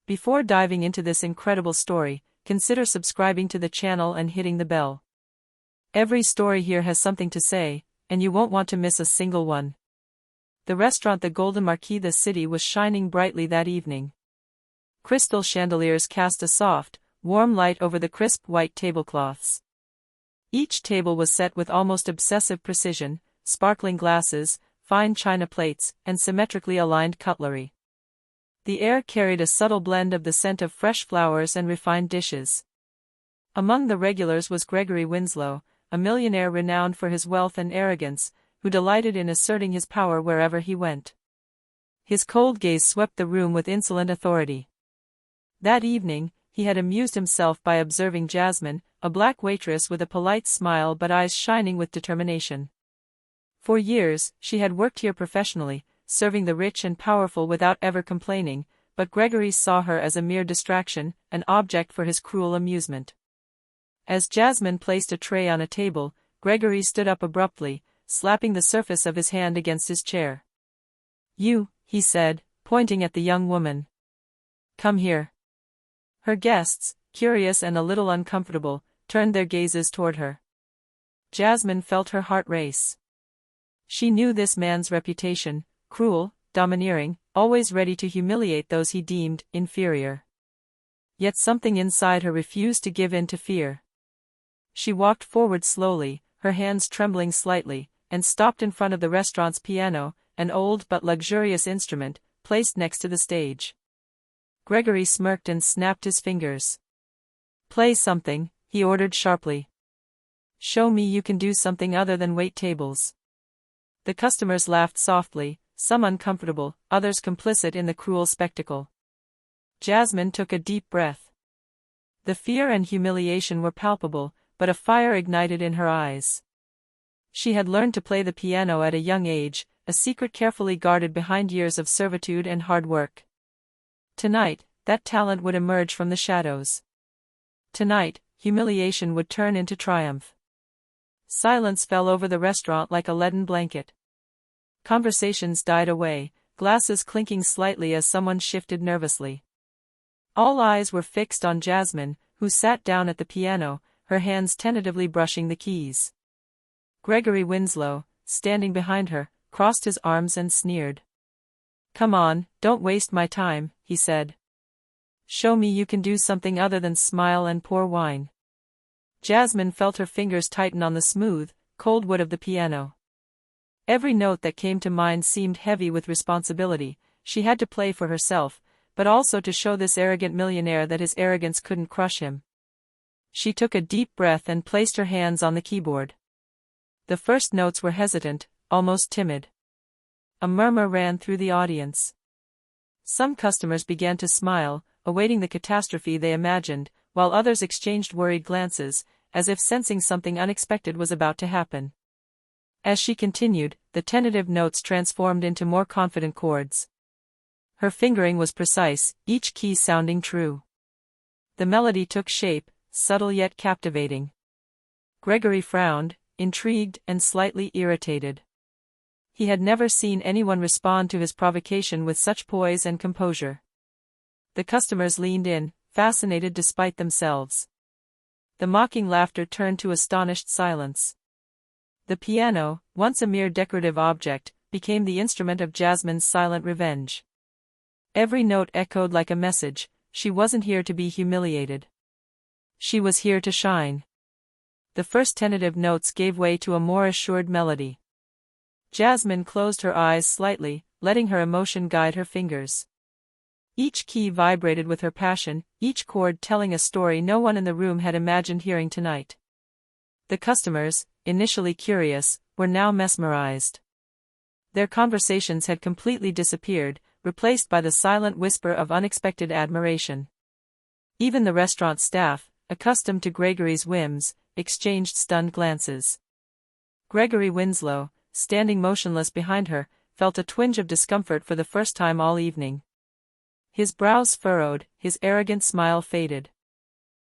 Before diving into this incredible story, consider subscribing to the channel and hitting the bell. Every story here has something to say, and you won't want to miss a single one. The restaurant The Golden Marquis. The city was shining brightly that evening. Crystal chandeliers cast a soft, warm light over the crisp white tablecloths. Each table was set with almost obsessive precision, sparkling glasses, fine china plates, and symmetrically aligned cutlery. The air carried a subtle blend of the scent of fresh flowers and refined dishes. Among the regulars was Gregory Winslow, a millionaire renowned for his wealth and arrogance, who delighted in asserting his power wherever he went. His cold gaze swept the room with insolent authority. That evening, he had amused himself by observing Jasmine, a black waitress with a polite smile but eyes shining with determination. For years, she had worked here professionally, serving the rich and powerful without ever complaining, but Gregory saw her as a mere distraction, an object for his cruel amusement. As Jasmine placed a tray on a table, Gregory stood up abruptly, slapping the surface of his hand against his chair. "You," he said, pointing at the young woman. "Come here." Her guests, curious and a little uncomfortable, turned their gazes toward her. Jasmine felt her heart race. She knew this man's reputation: cruel, domineering, always ready to humiliate those he deemed inferior. Yet something inside her refused to give in to fear. She walked forward slowly, her hands trembling slightly, and stopped in front of the restaurant's piano, an old but luxurious instrument, placed next to the stage. Gregory smirked and snapped his fingers. "Play something," he ordered sharply. "Show me you can do something other than wait tables." The customers laughed softly, some uncomfortable, others complicit in the cruel spectacle. Jasmine took a deep breath. The fear and humiliation were palpable, but a fire ignited in her eyes. She had learned to play the piano at a young age, a secret carefully guarded behind years of servitude and hard work. Tonight, that talent would emerge from the shadows. Tonight, humiliation would turn into triumph. Silence fell over the restaurant like a leaden blanket. Conversations died away, glasses clinking slightly as someone shifted nervously. All eyes were fixed on Jasmine, who sat down at the piano, her hands tentatively brushing the keys. Gregory Winslow, standing behind her, crossed his arms and sneered. "Come on, don't waste my time," he said. "Show me you can do something other than smile and pour wine." Jasmine felt her fingers tighten on the smooth, cold wood of the piano. Every note that came to mind seemed heavy with responsibility. She had to play for herself, but also to show this arrogant millionaire that his arrogance couldn't crush him. She took a deep breath and placed her hands on the keyboard. The first notes were hesitant, almost timid. A murmur ran through the audience. Some customers began to smile, awaiting the catastrophe they imagined, while others exchanged worried glances, as if sensing something unexpected was about to happen. As she continued, the tentative notes transformed into more confident chords. Her fingering was precise, each key sounding true. The melody took shape, subtle yet captivating. Gregory frowned, intrigued and slightly irritated. He had never seen anyone respond to his provocation with such poise and composure. The customers leaned in, fascinated despite themselves. The mocking laughter turned to astonished silence. The piano, once a mere decorative object, became the instrument of Jasmine's silent revenge. Every note echoed like a message: she wasn't here to be humiliated. She was here to shine. The first tentative notes gave way to a more assured melody. Jasmine closed her eyes slightly, letting her emotion guide her fingers. Each key vibrated with her passion, each chord telling a story no one in the room had imagined hearing tonight. The customers, initially curious, were now mesmerized. Their conversations had completely disappeared, replaced by the silent whisper of unexpected admiration. Even the restaurant staff, accustomed to Gregory's whims, exchanged stunned glances. Gregory Winslow, standing motionless behind her, felt a twinge of discomfort for the first time all evening. His brows furrowed, his arrogant smile faded.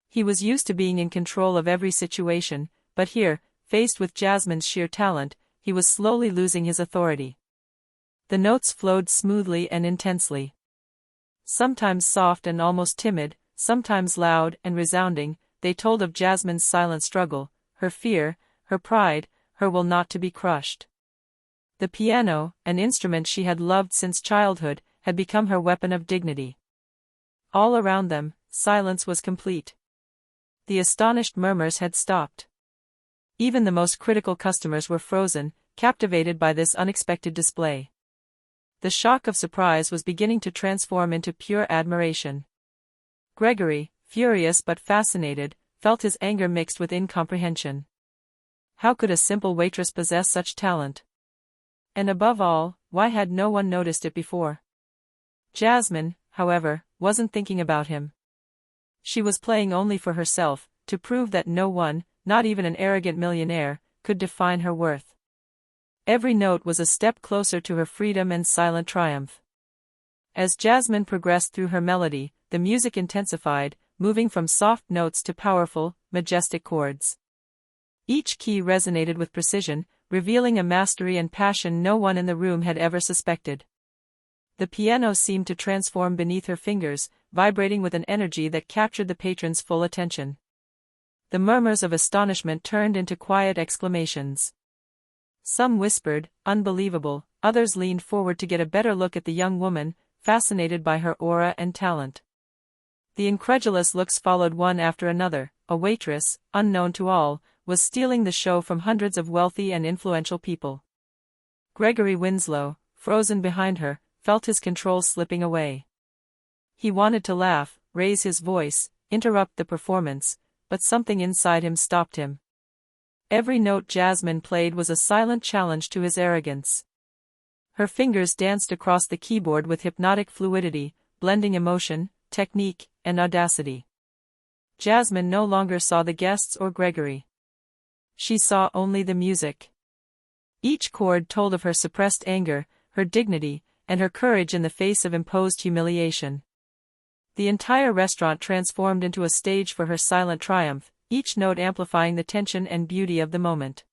He was used to being in control of every situation, but here, faced with Jasmine's sheer talent, he was slowly losing his authority. The notes flowed smoothly and intensely. Sometimes soft and almost timid, sometimes loud and resounding, they told of Jasmine's silent struggle, her fear, her pride, her will not to be crushed. The piano, an instrument she had loved since childhood, had become her weapon of dignity. All around them, silence was complete. The astonished murmurs had stopped. Even the most critical customers were frozen, captivated by this unexpected display. The shock of surprise was beginning to transform into pure admiration. Gregory, furious but fascinated, felt his anger mixed with incomprehension. How could a simple waitress possess such talent? And above all, why had no one noticed it before? Jasmine, however, wasn't thinking about him. She was playing only for herself, to prove that no one, not even an arrogant millionaire, could define her worth. Every note was a step closer to her freedom and silent triumph. As Jasmine progressed through her melody, the music intensified, moving from soft notes to powerful, majestic chords. Each key resonated with precision, revealing a mastery and passion no one in the room had ever suspected. The piano seemed to transform beneath her fingers, vibrating with an energy that captured the patron's full attention. The murmurs of astonishment turned into quiet exclamations. Some whispered, "Unbelievable," others leaned forward to get a better look at the young woman, fascinated by her aura and talent. The incredulous looks followed one after another. A waitress, unknown to all, was stealing the show from hundreds of wealthy and influential people. Gregory Winslow, frozen behind her, felt his control slipping away. He wanted to laugh, raise his voice, interrupt the performance, but something inside him stopped him. Every note Jasmine played was a silent challenge to his arrogance. Her fingers danced across the keyboard with hypnotic fluidity, blending emotion, technique, and audacity. Jasmine no longer saw the guests or Gregory. She saw only the music. Each chord told of her suppressed anger, her dignity, and her courage in the face of imposed humiliation. The entire restaurant transformed into a stage for her silent triumph, each note amplifying the tension and beauty of the moment.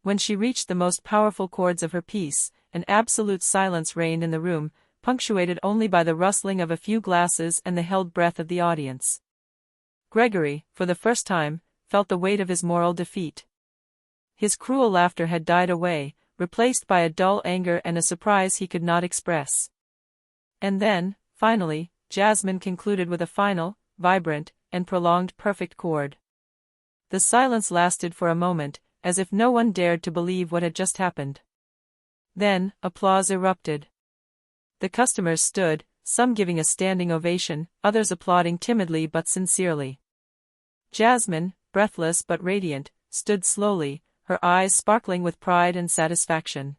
When she reached the most powerful chords of her piece, an absolute silence reigned in the room, punctuated only by the rustling of a few glasses and the held breath of the audience. Gregory, for the first time, felt the weight of his moral defeat. His cruel laughter had died away, replaced by a dull anger and a surprise he could not express. And then, finally, Jasmine concluded with a final, vibrant, and prolonged perfect chord. The silence lasted for a moment, as if no one dared to believe what had just happened. Then, applause erupted. The customers stood, some giving a standing ovation, others applauding timidly but sincerely. Jasmine, breathless but radiant, stood slowly, her eyes sparkling with pride and satisfaction.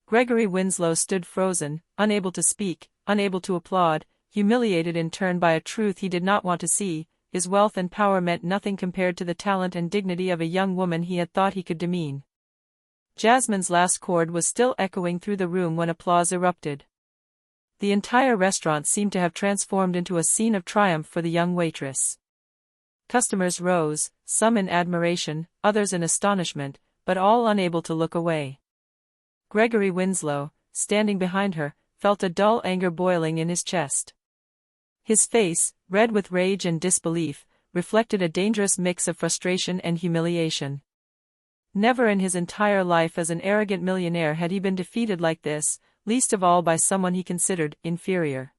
Gregory Winslow stood frozen, unable to speak, unable to applaud, humiliated in turn by a truth he did not want to see. His wealth and power meant nothing compared to the talent and dignity of a young woman he had thought he could demean. Jasmine's last chord was still echoing through the room when applause erupted. The entire restaurant seemed to have transformed into a scene of triumph for the young waitress. Customers rose, some in admiration, others in astonishment, but all unable to look away. Gregory Winslow, standing behind her, felt a dull anger boiling in his chest. His face, red with rage and disbelief, reflected a dangerous mix of frustration and humiliation. Never in his entire life as an arrogant millionaire had he been defeated like this, least of all by someone he considered inferior.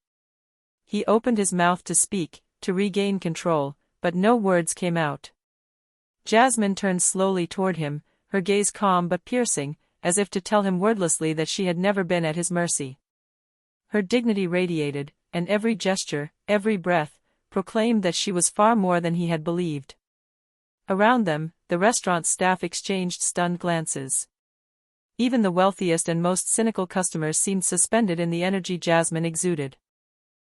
He opened his mouth to speak, to regain control, but no words came out. Jasmine turned slowly toward him, her gaze calm but piercing, as if to tell him wordlessly that she had never been at his mercy. Her dignity radiated, and every gesture, every breath, proclaimed that she was far more than he had believed. Around them, the restaurant staff exchanged stunned glances. Even the wealthiest and most cynical customers seemed suspended in the energy Jasmine exuded.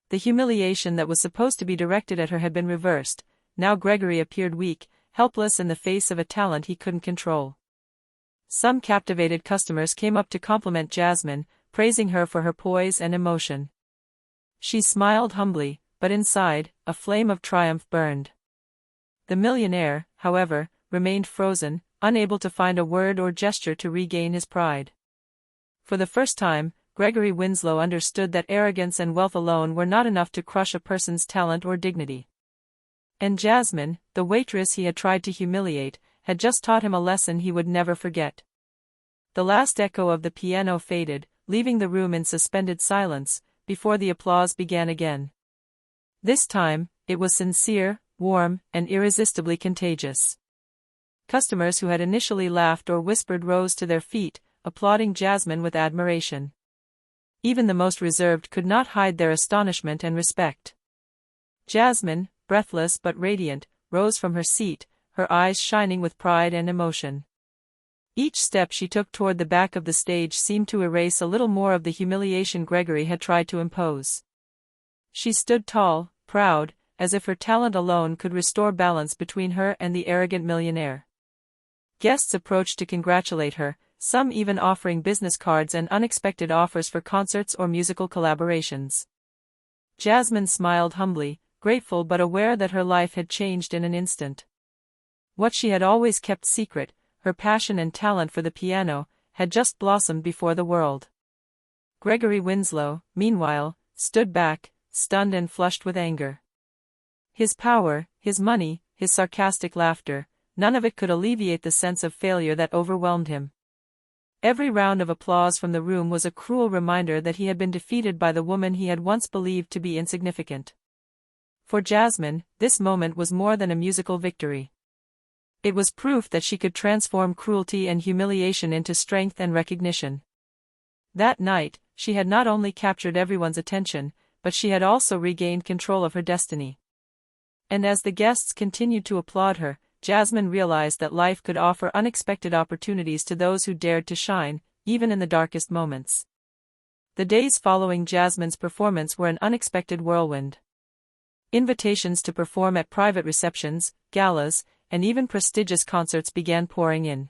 The humiliation that was supposed to be directed at her had been reversed. Now Gregory appeared weak, helpless in the face of a talent he couldn't control. Some captivated customers came up to compliment Jasmine, praising her for her poise and emotion. She smiled humbly, but inside, a flame of triumph burned. The millionaire, however, remained frozen, unable to find a word or gesture to regain his pride. For the first time, Gregory Winslow understood that arrogance and wealth alone were not enough to crush a person's talent or dignity. And Jasmine, the waitress he had tried to humiliate, had just taught him a lesson he would never forget. The last echo of the piano faded, leaving the room in suspended silence, before the applause began again. This time, it was sincere, warm, and irresistibly contagious. Customers who had initially laughed or whispered rose to their feet, applauding Jasmine with admiration. Even the most reserved could not hide their astonishment and respect. Jasmine, breathless but radiant, rose from her seat, her eyes shining with pride and emotion. Each step she took toward the back of the stage seemed to erase a little more of the humiliation Gregory had tried to impose. She stood tall, proud, as if her talent alone could restore balance between her and the arrogant millionaire. Guests approached to congratulate her, some even offering business cards and unexpected offers for concerts or musical collaborations. Jasmine smiled humbly, grateful but aware that her life had changed in an instant. What she had always kept secret, her passion and talent for the piano, had just blossomed before the world. Gregory Winslow, meanwhile, stood back, stunned and flushed with anger. His power, his money, his sarcastic laughter, none of it could alleviate the sense of failure that overwhelmed him. Every round of applause from the room was a cruel reminder that he had been defeated by the woman he had once believed to be insignificant. For Jasmine, this moment was more than a musical victory. It was proof that she could transform cruelty and humiliation into strength and recognition. That night, she had not only captured everyone's attention, but she had also regained control of her destiny. And as the guests continued to applaud her, Jasmine realized that life could offer unexpected opportunities to those who dared to shine, even in the darkest moments. The days following Jasmine's performance were an unexpected whirlwind. Invitations to perform at private receptions, galas, and even prestigious concerts began pouring in.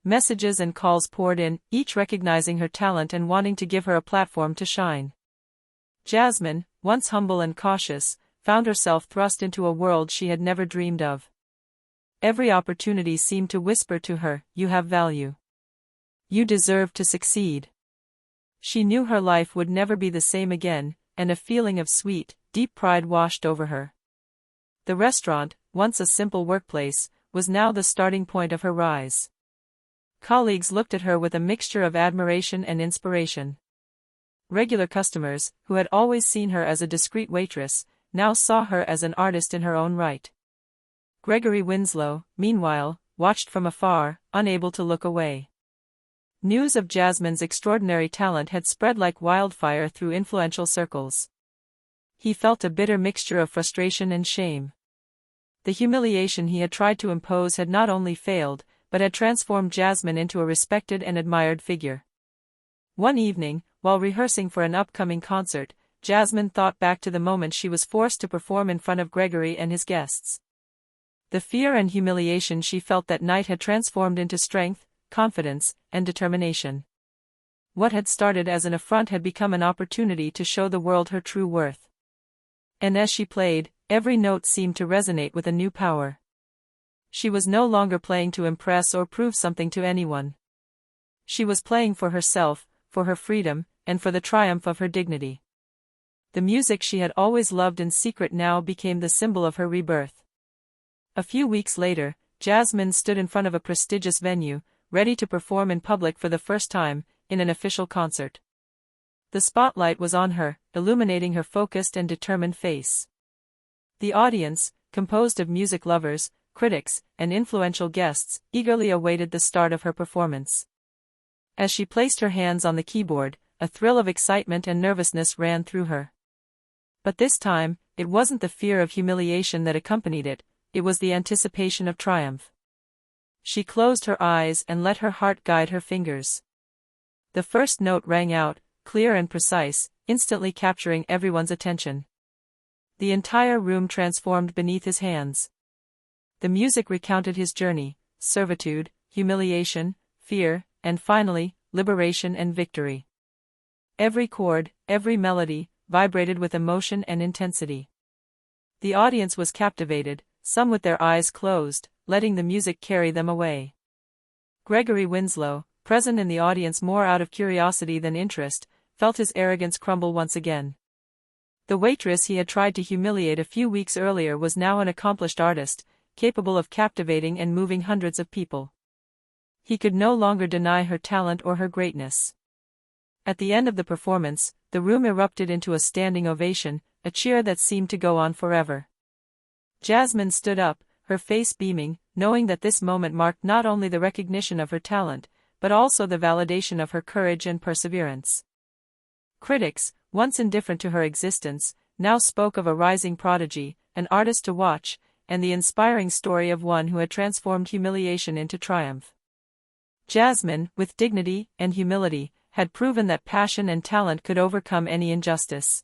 Messages and calls poured in, each recognizing her talent and wanting to give her a platform to shine. Jasmine, once humble and cautious, found herself thrust into a world she had never dreamed of. Every opportunity seemed to whisper to her, "You have value. You deserve to succeed." She knew her life would never be the same again, and a feeling of sweet, deep pride washed over her. The restaurant, once a simple workplace, was now the starting point of her rise. Colleagues looked at her with a mixture of admiration and inspiration. Regular customers, who had always seen her as a discreet waitress, now saw her as an artist in her own right. Gregory Winslow, meanwhile, watched from afar, unable to look away. News of Jasmine's extraordinary talent had spread like wildfire through influential circles. He felt a bitter mixture of frustration and shame. The humiliation he had tried to impose had not only failed, but had transformed Jasmine into a respected and admired figure. One evening, while rehearsing for an upcoming concert, Jasmine thought back to the moment she was forced to perform in front of Gregory and his guests. The fear and humiliation she felt that night had transformed into strength, confidence, and determination. What had started as an affront had become an opportunity to show the world her true worth. And as she played, every note seemed to resonate with a new power. She was no longer playing to impress or prove something to anyone. She was playing for herself, for her freedom, and for the triumph of her dignity. The music she had always loved in secret now became the symbol of her rebirth. A few weeks later, Jasmine stood in front of a prestigious venue, ready to perform in public for the first time, in an official concert. The spotlight was on her, illuminating her focused and determined face. The audience, composed of music lovers, critics, and influential guests, eagerly awaited the start of her performance. As she placed her hands on the keyboard, a thrill of excitement and nervousness ran through her. But this time, it wasn't the fear of humiliation that accompanied it, it was the anticipation of triumph. She closed her eyes and let her heart guide her fingers. The first note rang out, clear and precise, instantly capturing everyone's attention. The entire room transformed beneath his hands. The music recounted his journey, servitude, humiliation, fear, and finally, liberation and victory. Every chord, every melody, vibrated with emotion and intensity. The audience was captivated, some with their eyes closed, letting the music carry them away. Gregory Winslow, present in the audience more out of curiosity than interest, felt his arrogance crumble once again. The waitress he had tried to humiliate a few weeks earlier was now an accomplished artist, capable of captivating and moving hundreds of people. He could no longer deny her talent or her greatness. At the end of the performance, the room erupted into a standing ovation, a cheer that seemed to go on forever. Jasmine stood up, her face beaming, knowing that this moment marked not only the recognition of her talent, but also the validation of her courage and perseverance. Critics, once indifferent to her existence, now spoke of a rising prodigy, an artist to watch, and the inspiring story of one who had transformed humiliation into triumph. Jasmine, with dignity and humility, had proven that passion and talent could overcome any injustice.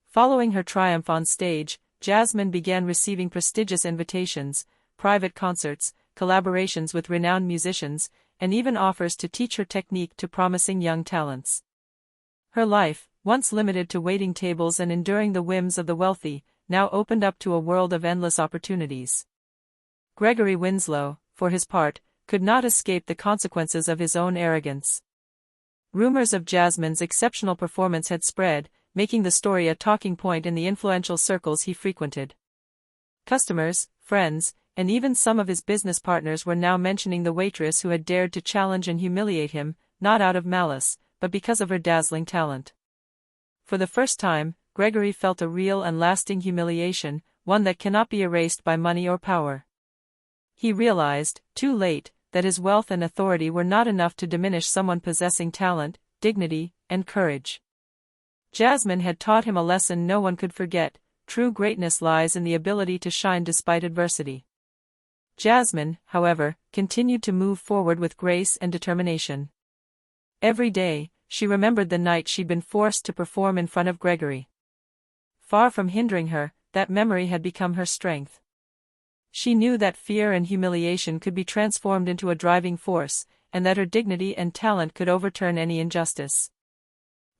Following her triumph on stage, Jasmine began receiving prestigious invitations, private concerts, collaborations with renowned musicians, and even offers to teach her technique to promising young talents. Her life, once limited to waiting tables and enduring the whims of the wealthy, now opened up to a world of endless opportunities. Gregory Winslow, for his part, could not escape the consequences of his own arrogance. Rumors of Jasmine's exceptional performance had spread, making the story a talking point in the influential circles he frequented. Customers, friends, and even some of his business partners were now mentioning the waitress who had dared to challenge and humiliate him, not out of malice, but because of her dazzling talent. For the first time, Gregory felt a real and lasting humiliation, one that cannot be erased by money or power. He realized, too late, that his wealth and authority were not enough to diminish someone possessing talent, dignity, and courage. Jasmine had taught him a lesson no one could forget: true greatness lies in the ability to shine despite adversity. Jasmine, however, continued to move forward with grace and determination. Every day, she remembered the night she'd been forced to perform in front of Gregory. Far from hindering her, that memory had become her strength. She knew that fear and humiliation could be transformed into a driving force, and that her dignity and talent could overturn any injustice.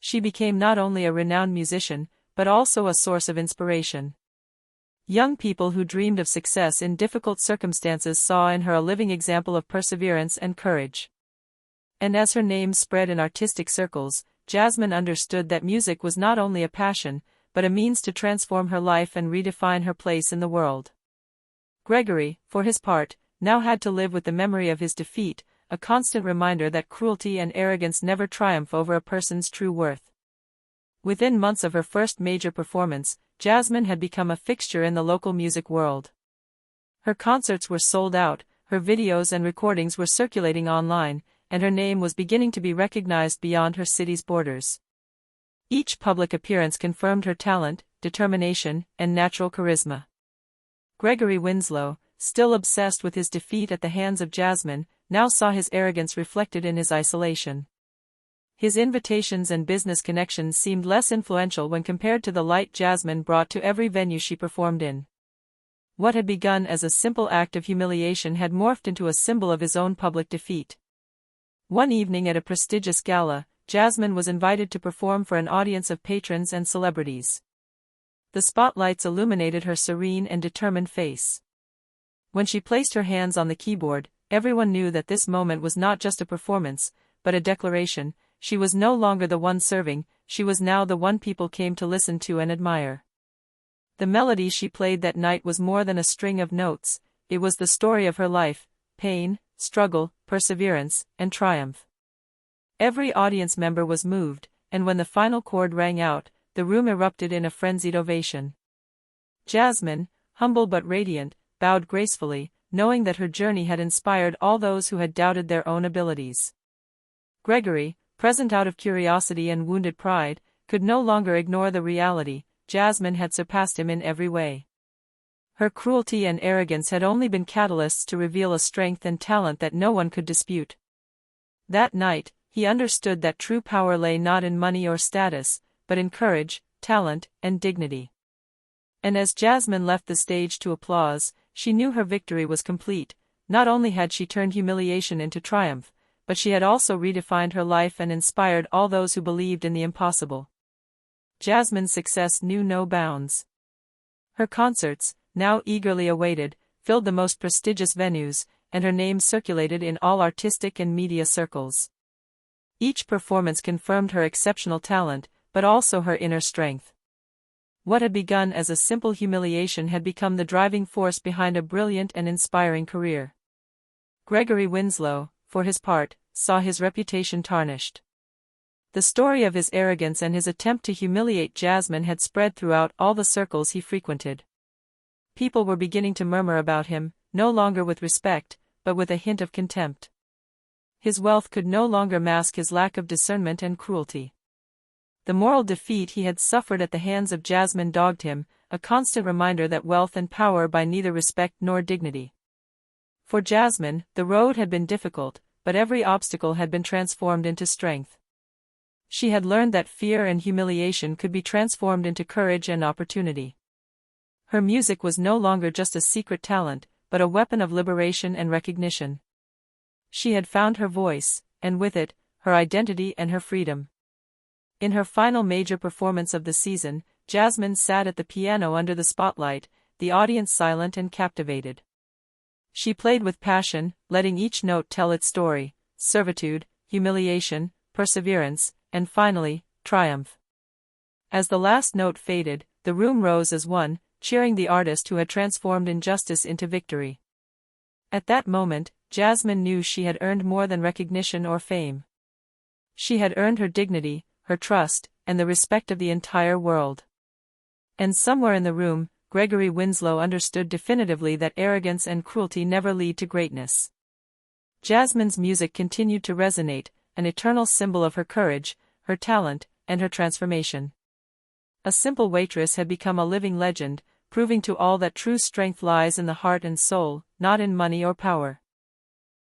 She became not only a renowned musician, but also a source of inspiration. Young people who dreamed of success in difficult circumstances saw in her a living example of perseverance and courage. And as her name spread in artistic circles, Jasmine understood that music was not only a passion, but a means to transform her life and redefine her place in the world. Gregory, for his part, now had to live with the memory of his defeat, a constant reminder that cruelty and arrogance never triumph over a person's true worth. Within months of her first major performance, Jasmine had become a fixture in the local music world. Her concerts were sold out, her videos and recordings were circulating online, and her name was beginning to be recognized beyond her city's borders. Each public appearance confirmed her talent, determination, and natural charisma. Gregory Winslow, still obsessed with his defeat at the hands of Jasmine, now saw his arrogance reflected in his isolation. His invitations and business connections seemed less influential when compared to the light Jasmine brought to every venue she performed in. What had begun as a simple act of humiliation had morphed into a symbol of his own public defeat. One evening at a prestigious gala, Jasmine was invited to perform for an audience of patrons and celebrities. The spotlights illuminated her serene and determined face. When she placed her hands on the keyboard, everyone knew that this moment was not just a performance, but a declaration. She was no longer the one serving, she was now the one people came to listen to and admire. The melody she played that night was more than a string of notes, it was the story of her life: pain, struggle, perseverance, and triumph. Every audience member was moved, and when the final chord rang out, the room erupted in a frenzied ovation. Jasmine, humble but radiant, bowed gracefully, knowing that her journey had inspired all those who had doubted their own abilities. Gregory, present out of curiosity and wounded pride, could no longer ignore the reality: Jasmine had surpassed him in every way. Her cruelty and arrogance had only been catalysts to reveal a strength and talent that no one could dispute. That night, he understood that true power lay not in money or status, but in courage, talent, and dignity. And as Jasmine left the stage to applause, she knew her victory was complete. Not only had she turned humiliation into triumph, but she had also redefined her life and inspired all those who believed in the impossible. Jasmine's success knew no bounds. Her concerts, now eagerly awaited, filled the most prestigious venues, and her name circulated in all artistic and media circles. Each performance confirmed her exceptional talent, but also her inner strength. What had begun as a simple humiliation had become the driving force behind a brilliant and inspiring career. Gregory Winslow, for his part, saw his reputation tarnished. The story of his arrogance and his attempt to humiliate Jasmine had spread throughout all the circles he frequented. People were beginning to murmur about him, no longer with respect, but with a hint of contempt. His wealth could no longer mask his lack of discernment and cruelty. The moral defeat he had suffered at the hands of Jasmine dogged him, a constant reminder that wealth and power buy neither respect nor dignity. For Jasmine, the road had been difficult, but every obstacle had been transformed into strength. She had learned that fear and humiliation could be transformed into courage and opportunity. Her music was no longer just a secret talent, but a weapon of liberation and recognition. She had found her voice, and with it, her identity and her freedom. In her final major performance of the season, Jasmine sat at the piano under the spotlight, the audience silent and captivated. She played with passion, letting each note tell its story: servitude, humiliation, perseverance, and finally, triumph. As the last note faded, the room rose as one, cheering the artist who had transformed injustice into victory. At that moment, Jasmine knew she had earned more than recognition or fame. She had earned her dignity, her trust, and the respect of the entire world. And somewhere in the room, Gregory Winslow understood definitively that arrogance and cruelty never lead to greatness. Jasmine's music continued to resonate, an eternal symbol of her courage, her talent, and her transformation. A simple waitress had become a living legend, proving to all that true strength lies in the heart and soul, not in money or power.